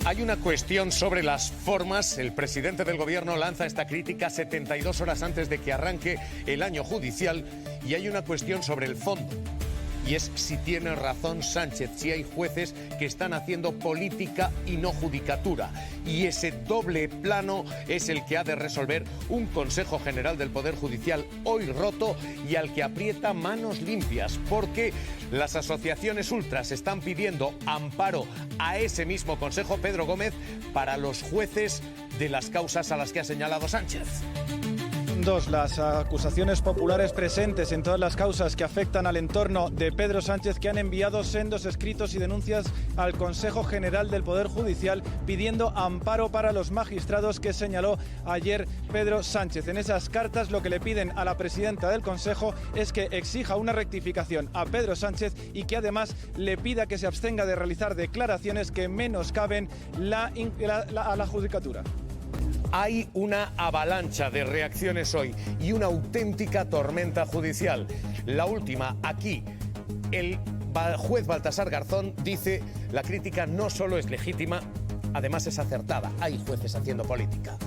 Hay una cuestión sobre las formas. El presidente del gobierno lanza esta crítica 72 horas antes de que arranque el año judicial, y hay una cuestión sobre el fondo. Y es si tiene razón Sánchez, si hay jueces que están haciendo política y no judicatura. Y ese doble plano es el que ha de resolver un Consejo General del Poder Judicial hoy roto y al que aprieta manos limpias, porque las asociaciones ultras están pidiendo amparo a ese mismo Consejo, Pedro Gómez, para los jueces de las causas a las que ha señalado Sánchez. Las acusaciones populares presentes en todas las causas que afectan al entorno de Pedro Sánchez, que han enviado sendos escritos y denuncias al Consejo General del Poder Judicial pidiendo amparo para los magistrados que señaló ayer Pedro Sánchez. En esas cartas lo que le piden a la presidenta del Consejo es que exija una rectificación a Pedro Sánchez y que además le pida que se abstenga de realizar declaraciones que menoscaben a la judicatura. Hay una avalancha de reacciones hoy y una auténtica tormenta judicial. La última, aquí, el juez Baltasar Garzón dice: la crítica no solo es legítima, además es acertada. Hay jueces haciendo política.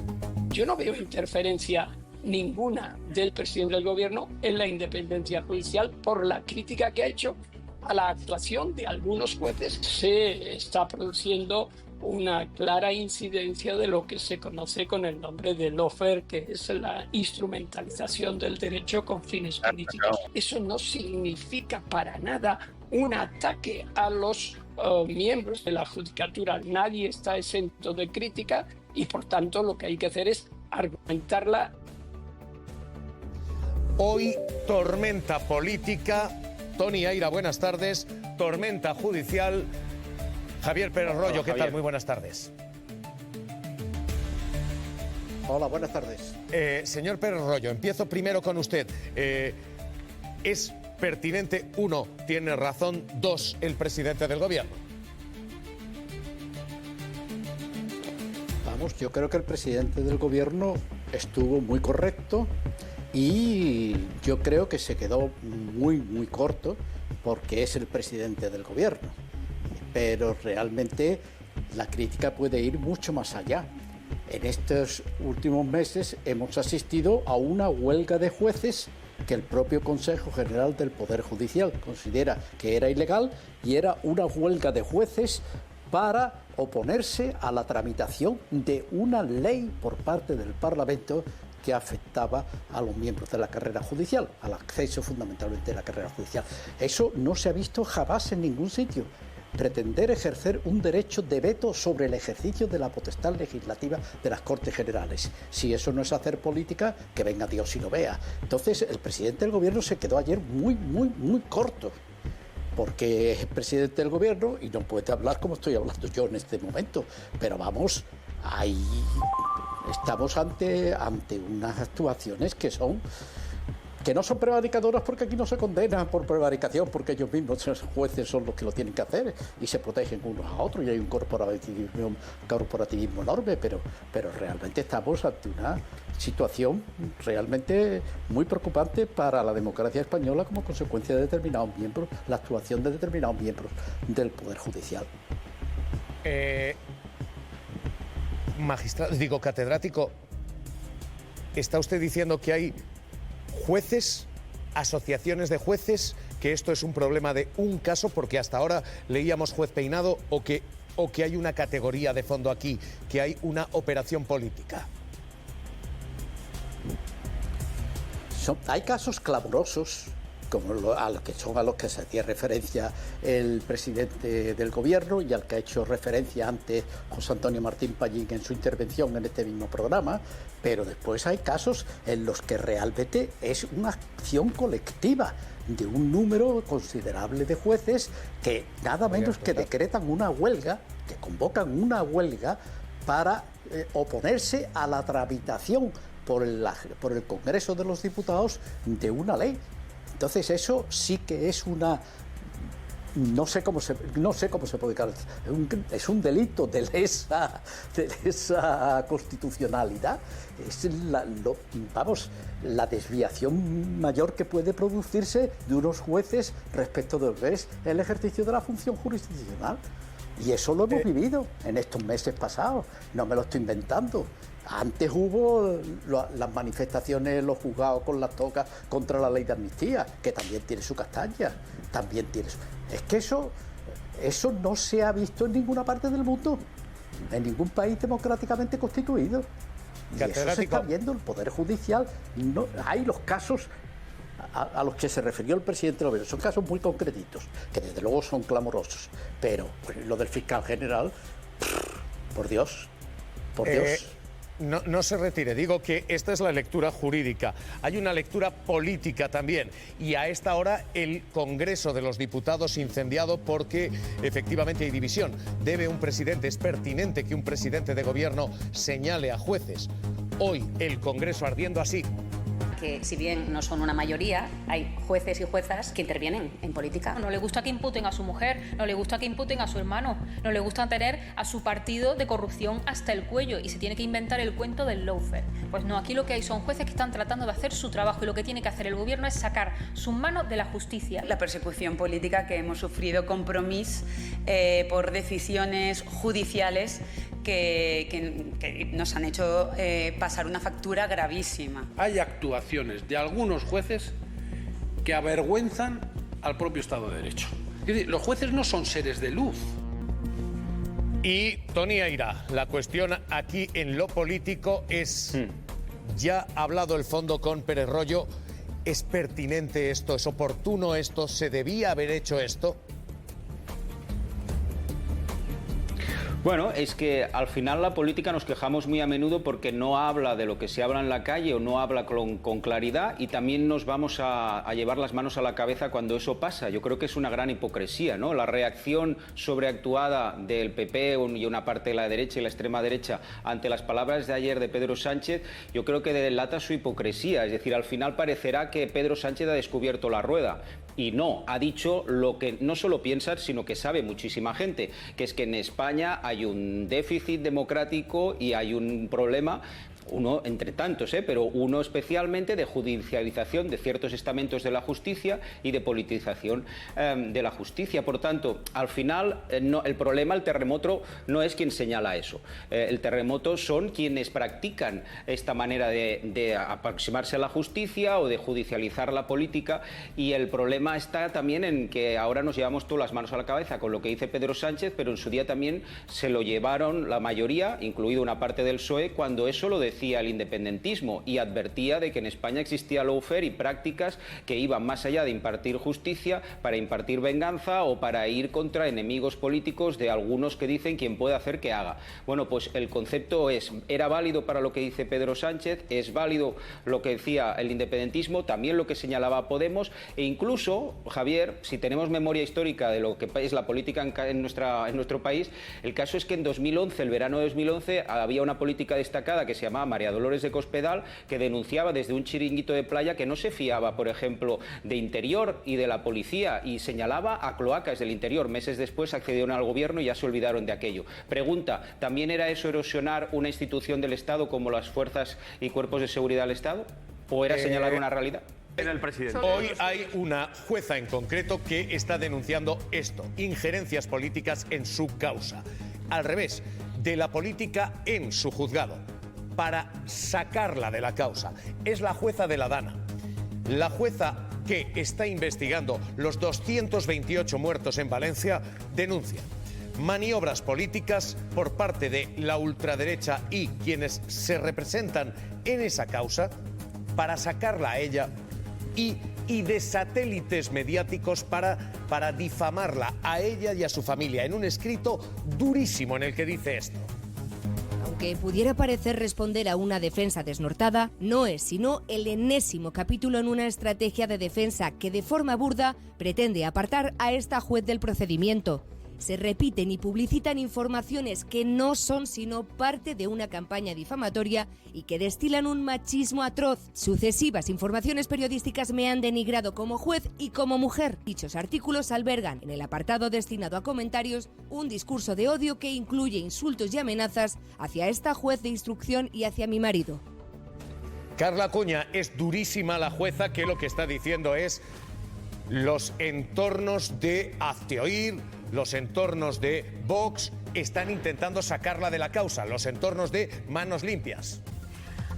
Yo no veo interferencia ninguna del presidente del gobierno en la independencia judicial por la crítica que ha hecho a la actuación de algunos jueces. Se está produciendo una clara incidencia de lo que se conoce con el nombre de lawfare, que es la instrumentalización del derecho con fines políticos. Eso no significa para nada un ataque a los miembros de la judicatura. Nadie está exento de crítica y, por tanto, lo que hay que hacer es argumentarla. Hoy, tormenta política. Tony Aira, buenas tardes. Tormenta judicial. Javier Pérez Royo, ¿qué tal? Muy buenas tardes. Hola, buenas tardes. Señor Pérez Royo, empiezo primero con usted. ¿Es pertinente, uno, tiene razón, dos, el presidente del gobierno? Vamos, yo creo que el presidente del gobierno estuvo muy correcto y yo creo que se quedó muy corto porque es el presidente del gobierno. Pero realmente la crítica puede ir mucho más allá. En estos últimos meses hemos asistido a una huelga de jueces que el propio Consejo General del Poder Judicial considera que era ilegal, y era una huelga de jueces para oponerse a la tramitación de una ley por parte del Parlamento que afectaba a los miembros de la carrera judicial, al acceso fundamentalmente de la carrera judicial. Eso no se ha visto jamás en ningún sitio. Pretender ejercer un derecho de veto sobre el ejercicio de la potestad legislativa de las Cortes Generales. Si eso no es hacer política, que venga Dios y lo vea. Entonces, el presidente del gobierno se quedó ayer muy corto, porque es el presidente del gobierno y no puede hablar como estoy hablando yo en este momento. Pero vamos, ahí estamos ante unas actuaciones que no son prevaricadoras, porque aquí no se condena por prevaricación, porque ellos mismos, los jueces, son los que lo tienen que hacer y se protegen unos a otros y hay un corporativismo enorme, pero realmente estamos ante una situación realmente muy preocupante para la democracia española como consecuencia de determinados miembros, la actuación de determinados miembros del Poder Judicial. Magistrado, catedrático, ¿está usted diciendo que hay jueces, asociaciones de jueces, que esto es un problema de un caso, porque hasta ahora leíamos juez Peinado, o que hay una categoría de fondo aquí, que hay una operación política? Hay casos clamorosos, como a los que se hacía referencia el presidente del gobierno y al que ha hecho referencia antes José Antonio Martín Pallín en su intervención en este mismo programa, pero después hay casos en los que realmente es una acción colectiva de un número considerable de jueces que nada menos que decretan una huelga, que convocan una huelga para oponerse a la tramitación por el Congreso de los Diputados de una ley. Entonces eso sí que es una... No sé cómo se puede calificar. Es un delito de lesa constitucionalidad. Es la desviación mayor que puede producirse de unos jueces respecto de lo que es el ejercicio de la función jurisdiccional. Y eso lo hemos vivido en estos meses pasados, no me lo estoy inventando. Antes hubo las manifestaciones en los juzgados con las tocas contra la ley de amnistía, que también tiene su castaña, también tiene su... Es que eso no se ha visto en ninguna parte del mundo, en ningún país democráticamente constituido. Y eso se está viendo, el Poder Judicial. No, hay los casos a los que se refirió el presidente del Gobierno, son casos muy concretitos, que desde luego son clamorosos, pero pues, lo del fiscal general, por Dios, por Dios. No se retire, digo que esta es la lectura jurídica. Hay una lectura política también. Y a esta hora el Congreso de los Diputados incendiado porque efectivamente hay división. Es pertinente que un presidente de gobierno señale a jueces. Hoy el Congreso ardiendo así. Que si bien no son una mayoría, hay jueces y juezas que intervienen en política. No le gusta que imputen a su mujer, no le gusta que imputen a su hermano, no le gusta tener a su partido de corrupción hasta el cuello y se tiene que inventar el cuento del lawfare. Pues no, aquí lo que hay son jueces que están tratando de hacer su trabajo y lo que tiene que hacer el gobierno es sacar sus manos de la justicia. La persecución política que hemos sufrido Compromís por decisiones judiciales que nos han hecho pasar una factura gravísima. Hay actuaciones de algunos jueces que avergüenzan al propio Estado de Derecho. Es decir, los jueces no son seres de luz. Y Tony Aira, la cuestión aquí en lo político es, ya ha hablado el fondo con Pérez Royo, ¿es pertinente esto? ¿Es oportuno esto? ¿Se debía haber hecho esto? Bueno, es que al final la política nos quejamos muy a menudo porque no habla de lo que se habla en la calle o no habla con claridad y también nos vamos a llevar las manos a la cabeza cuando eso pasa. Yo creo que es una gran hipocresía, ¿no? La reacción sobreactuada del PP y una parte de la derecha y la extrema derecha ante las palabras de ayer de Pedro Sánchez, yo creo que delata su hipocresía. Es decir, al final parecerá que Pedro Sánchez ha descubierto la rueda. Y no, ha dicho lo que no solo piensa, sino que sabe muchísima gente, que es que en España hay un déficit democrático y hay un problema, uno entre tantos, pero uno especialmente de judicialización de ciertos estamentos de la justicia y de politización de la justicia. Por tanto, al final el problema, el terremoto, no es quien señala eso. El terremoto son quienes practican esta manera de aproximarse a la justicia o de judicializar la política, y el problema está también en que ahora nos llevamos todas las manos a la cabeza con lo que dice Pedro Sánchez, pero en su día también se lo llevaron la mayoría, incluido una parte del PSOE, cuando eso lo decía el independentismo y advertía de que en España existía lawfare y prácticas que iban más allá de impartir justicia para impartir venganza o para ir contra enemigos políticos de algunos que dicen quién puede hacer que haga. Bueno, pues el concepto era válido para lo que dice Pedro Sánchez, es válido lo que decía el independentismo, también lo que señalaba Podemos, e incluso, Javier, si tenemos memoria histórica de lo que es la política en nuestro país, el caso es que en 2011, el verano de 2011, había una política destacada que se llamaba María Dolores de Cospedal, que denunciaba desde un chiringuito de playa que no se fiaba, por ejemplo, de Interior y de la policía, y señalaba a cloacas del Interior. Meses después accedieron al gobierno y ya se olvidaron de aquello. Pregunta, ¿también era eso erosionar una institución del Estado como las fuerzas y cuerpos de seguridad del Estado? ¿O era señalar una realidad? El presidente. Hoy hay una jueza en concreto que está denunciando esto, injerencias políticas en su causa. Al revés, de la política en su juzgado, para sacarla de la causa. Es la jueza de la Dana, la jueza que está investigando los 228 muertos en Valencia, denuncia maniobras políticas por parte de la ultraderecha y quienes se representan en esa causa para sacarla a ella y de satélites mediáticos para difamarla a ella y a su familia, en un escrito durísimo en el que dice esto. Aunque pudiera parecer responder a una defensa desnortada, no es sino el enésimo capítulo en una estrategia de defensa que de forma burda pretende apartar a esta juez del procedimiento. Se repiten y publicitan informaciones que no son sino parte de una campaña difamatoria y que destilan un machismo atroz. Sucesivas informaciones periodísticas me han denigrado como juez y como mujer. Dichos artículos albergan, en el apartado destinado a comentarios, un discurso de odio que incluye insultos y amenazas hacia esta juez de instrucción y hacia mi marido. Carla Cuña, es durísima la jueza que lo que está diciendo es los entornos de hazte oír, los entornos de Vox están intentando sacarla de la causa, los entornos de Manos Limpias.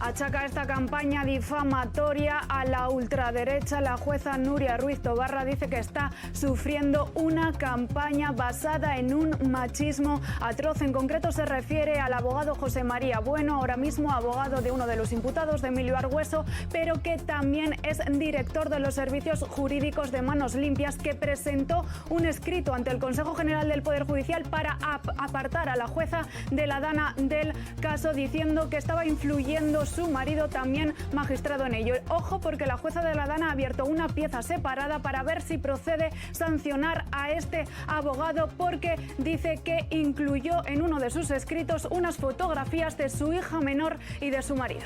Achaca esta campaña difamatoria a la ultraderecha. La jueza Nuria Ruiz Tobarra dice que está sufriendo una campaña basada en un machismo atroz. En concreto se refiere al abogado José María Bueno, ahora mismo abogado de uno de los imputados, de Emilio Argüeso, pero que también es director de los servicios jurídicos de Manos Limpias, que presentó un escrito ante el Consejo General del Poder Judicial para apartar a la jueza de la Dana del caso, diciendo que estaba influyendo su marido, también magistrado en ello. Ojo, porque la jueza de la Dana ha abierto una pieza separada para ver si procede sancionar a este abogado, porque dice que incluyó en uno de sus escritos unas fotografías de su hija menor y de su marido.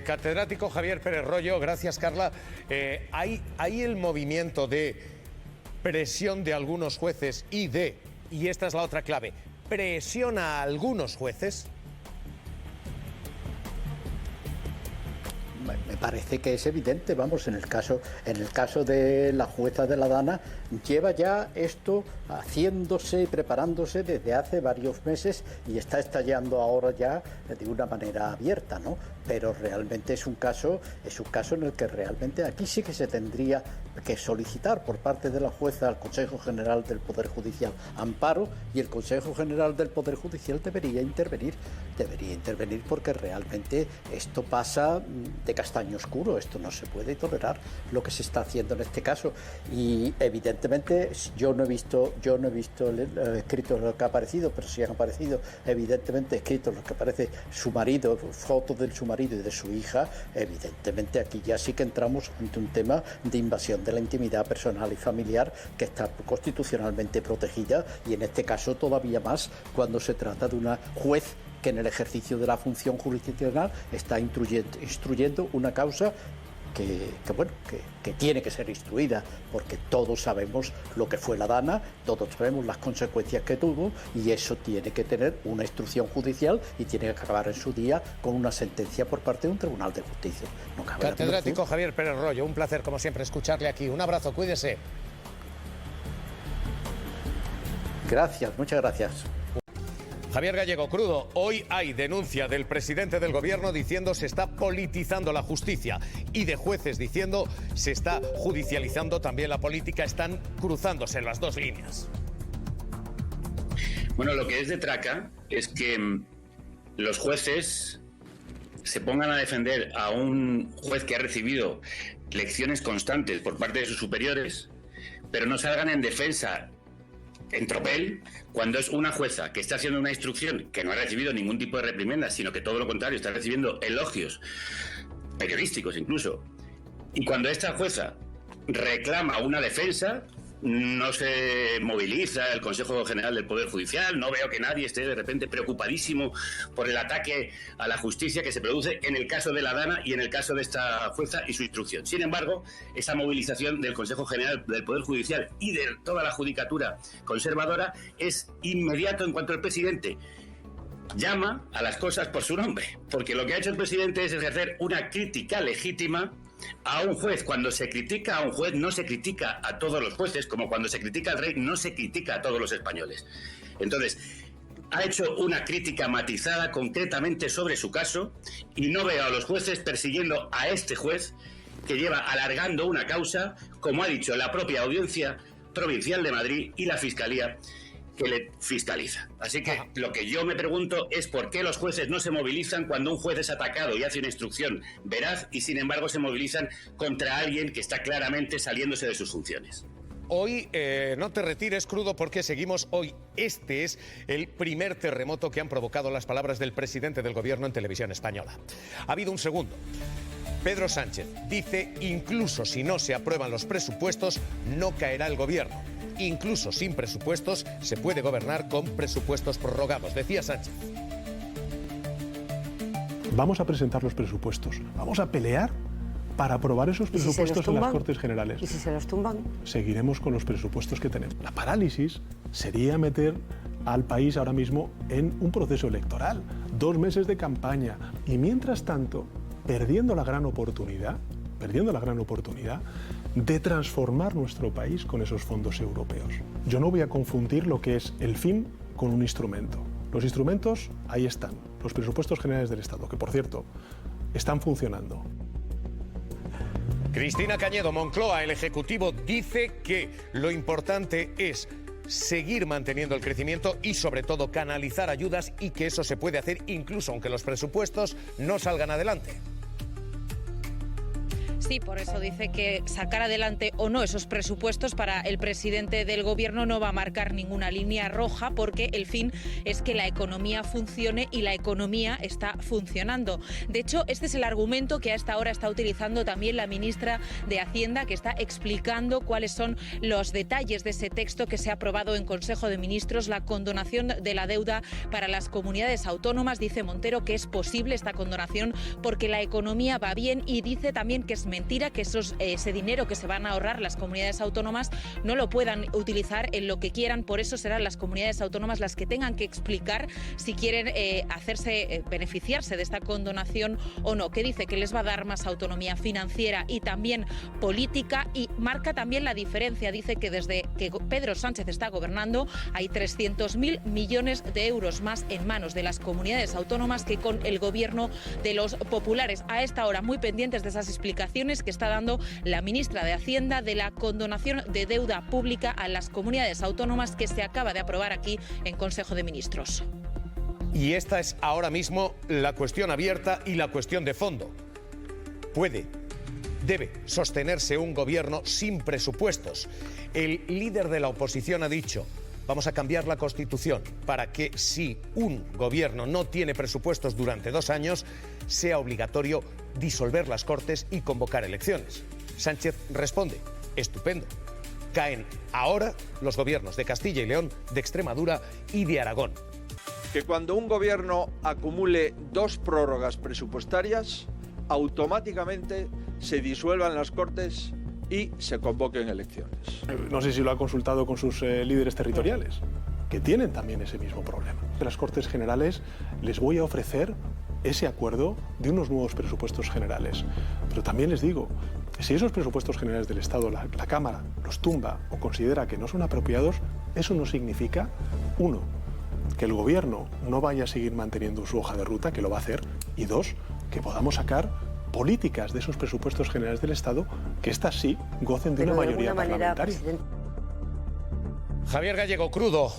Catedrático Javier Pérez Royo, gracias Carla. ¿Hay el movimiento de presión de algunos jueces y esta es la otra clave, presiona a algunos jueces? Me parece que es evidente, vamos, en el caso de la jueza de la Dana, lleva ya esto haciéndose y preparándose desde hace varios meses y está estallando ahora ya de una manera abierta, ¿no? Pero realmente es un caso en el que realmente aquí sí que se tendría que solicitar por parte de la jueza al Consejo General del Poder Judicial amparo, y el Consejo General del Poder Judicial debería intervenir porque realmente esto pasa de castaño oscuro, esto no se puede tolerar lo que se está haciendo en este caso. Y evidentemente yo no he visto escritos lo que ha aparecido, pero sí han aparecido evidentemente escritos lo que aparece su marido, fotos de su marido y de su hija. Evidentemente aquí ya sí que entramos ante un tema de invasión de la intimidad personal y familiar que está constitucionalmente protegida, y en este caso todavía más cuando se trata de una juez que en el ejercicio de la función jurisdiccional está instruyendo una causa que tiene que ser instruida, porque todos sabemos lo que fue la Dana, todos sabemos las consecuencias que tuvo, y eso tiene que tener una instrucción judicial y tiene que acabar en su día con una sentencia por parte de un tribunal de justicia. No cabe Catedrático Javier Pérez Royo, un placer como siempre escucharle aquí. Un abrazo, cuídese. Gracias, muchas gracias. Javier Gallego Crudo, hoy hay denuncia del presidente del gobierno diciendo se está politizando la justicia, y de jueces diciendo se está judicializando también la política. Están cruzándose las dos líneas. Bueno, lo que es de traca es que los jueces se pongan a defender a un juez que ha recibido lecciones constantes por parte de sus superiores, pero no salgan en defensa en tropel cuando es una jueza que está haciendo una instrucción que no ha recibido ningún tipo de reprimenda, sino que todo lo contrario, está recibiendo elogios periodísticos incluso. Y cuando esta jueza reclama una defensa, no se moviliza el Consejo General del Poder Judicial. No veo que nadie esté de repente preocupadísimo por el ataque a la justicia que se produce en el caso de la Dana y en el caso de esta jueza y su instrucción. Sin embargo, esa movilización del Consejo General del Poder Judicial y de toda la judicatura conservadora es inmediato en cuanto el presidente llama a las cosas por su nombre, porque lo que ha hecho el presidente es ejercer una crítica legítima a un juez. Cuando se critica a un juez no se critica a todos los jueces, como cuando se critica al rey no se critica a todos los españoles. Entonces, ha hecho una crítica matizada concretamente sobre su caso, y no veo a los jueces persiguiendo a este juez que lleva alargando una causa, como ha dicho la propia Audiencia Provincial de Madrid y la Fiscalía que le fiscaliza. Así que lo que yo me pregunto es por qué los jueces no se movilizan cuando un juez es atacado y hace una instrucción veraz, y sin embargo se movilizan contra alguien que está claramente saliéndose de sus funciones. Hoy no te retires, Crudo, porque seguimos hoy. Este es el primer terremoto que han provocado las palabras del presidente del gobierno en televisión española. Ha habido un segundo. Pedro Sánchez dice: incluso si no se aprueban los presupuestos, no caerá el gobierno. Incluso sin presupuestos se puede gobernar con presupuestos prorrogados, decía Sánchez. Vamos a presentar los presupuestos, vamos a pelear para aprobar esos presupuestos en las Cortes Generales. ¿Y si se los tumban? Seguiremos con los presupuestos que tenemos. La parálisis sería meter al país ahora mismo en un proceso electoral, 2 meses de campaña, y mientras tanto, perdiendo la gran oportunidad de transformar nuestro país con esos fondos europeos. Yo no voy a confundir lo que es el fin con un instrumento. Los instrumentos ahí están, los presupuestos generales del Estado, que por cierto, están funcionando. Cristina Cañedo, Moncloa, el Ejecutivo dice que lo importante es seguir manteniendo el crecimiento y sobre todo canalizar ayudas, y que eso se puede hacer incluso aunque los presupuestos no salgan adelante. Sí, por eso dice que sacar adelante o no esos presupuestos para el presidente del Gobierno no va a marcar ninguna línea roja, porque el fin es que la economía funcione, y la economía está funcionando. De hecho, este es el argumento que a esta hora está utilizando también la ministra de Hacienda, que está explicando cuáles son los detalles de ese texto que se ha aprobado en Consejo de Ministros, la condonación de la deuda para las comunidades autónomas. Dice Montero que es posible esta condonación porque la economía va bien, y dice también que es mentira que ese dinero que se van a ahorrar las comunidades autónomas no lo puedan utilizar en lo que quieran. Por eso serán las comunidades autónomas las que tengan que explicar si quieren beneficiarse de esta condonación o no, que dice que les va a dar más autonomía financiera y también política, y marca también la diferencia. Dice que desde que Pedro Sánchez está gobernando hay 300.000 millones de euros más en manos de las comunidades autónomas que con el gobierno de los populares. A esta hora muy pendientes de esas explicaciones que está dando la ministra de Hacienda de la condonación de deuda pública a las comunidades autónomas, que se acaba de aprobar aquí en Consejo de Ministros. Y esta es ahora mismo la cuestión abierta y la cuestión de fondo. Debe sostenerse un gobierno sin presupuestos. El líder de la oposición ha dicho: vamos a cambiar la Constitución para que si un gobierno no tiene presupuestos durante 2 años, sea obligatorio disolver las Cortes y convocar elecciones. Sánchez responde: estupendo. Caen ahora los gobiernos de Castilla y León, de Extremadura y de Aragón. Que cuando un gobierno acumule 2 prórrogas presupuestarias, automáticamente se disuelvan las Cortes y se convoquen elecciones. No sé si lo ha consultado con sus líderes territoriales, que tienen también ese mismo problema. En las Cortes Generales les voy a ofrecer ese acuerdo de unos nuevos presupuestos generales. Pero también les digo, si esos presupuestos generales del Estado la Cámara los tumba o considera que no son apropiados, eso no significa, 1, que el Gobierno no vaya a seguir manteniendo su hoja de ruta, que lo va a hacer, y 2, que podamos sacar políticas de esos presupuestos generales del Estado que estas sí gocen de una mayoría parlamentaria. Javier Gallego, crudo.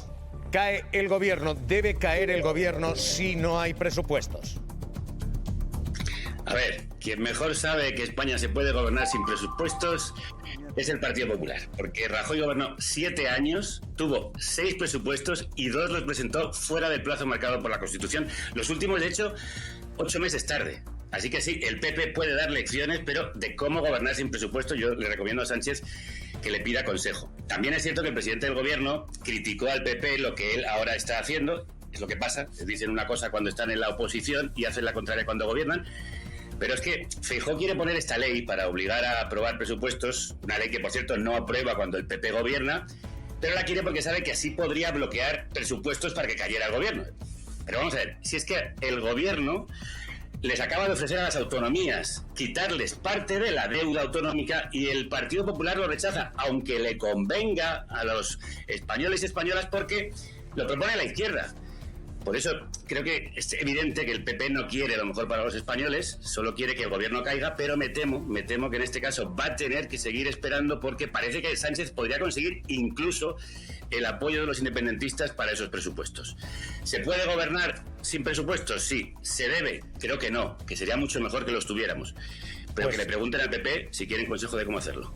Cae el gobierno, debe caer el gobierno si no hay presupuestos. A ver, quien mejor sabe que España se puede gobernar sin presupuestos es el Partido Popular, porque Rajoy gobernó 7 años, tuvo 6 presupuestos y 2 los presentó fuera del plazo marcado por la Constitución. Los últimos, de hecho, 8 meses tarde. Así que sí, el PP puede dar lecciones, pero de cómo gobernar sin presupuesto yo le recomiendo a Sánchez que le pida consejo. También es cierto que el presidente del gobierno criticó al PP lo que él ahora está haciendo. Es lo que pasa, dicen una cosa cuando están en la oposición y hacen la contraria cuando gobiernan. Pero es que Feijóo quiere poner esta ley para obligar a aprobar presupuestos, una ley que por cierto no aprueba cuando el PP gobierna, pero la quiere porque sabe que así podría bloquear presupuestos para que cayera el gobierno. Pero vamos a ver, si es que el gobierno les acaba de ofrecer a las autonomías quitarles parte de la deuda autonómica y el Partido Popular lo rechaza, aunque le convenga a los españoles y españolas, porque lo propone la izquierda. Por eso creo que es evidente que el PP no quiere lo mejor para los españoles, solo quiere que el gobierno caiga, pero me temo que en este caso va a tener que seguir esperando, porque parece que Sánchez podría conseguir incluso el apoyo de los independentistas para esos presupuestos. ¿Se puede gobernar sin presupuestos? Sí. ¿Se debe? Creo que no, que sería mucho mejor que los tuviéramos. Pero que le pregunten al PP si quieren consejo de cómo hacerlo.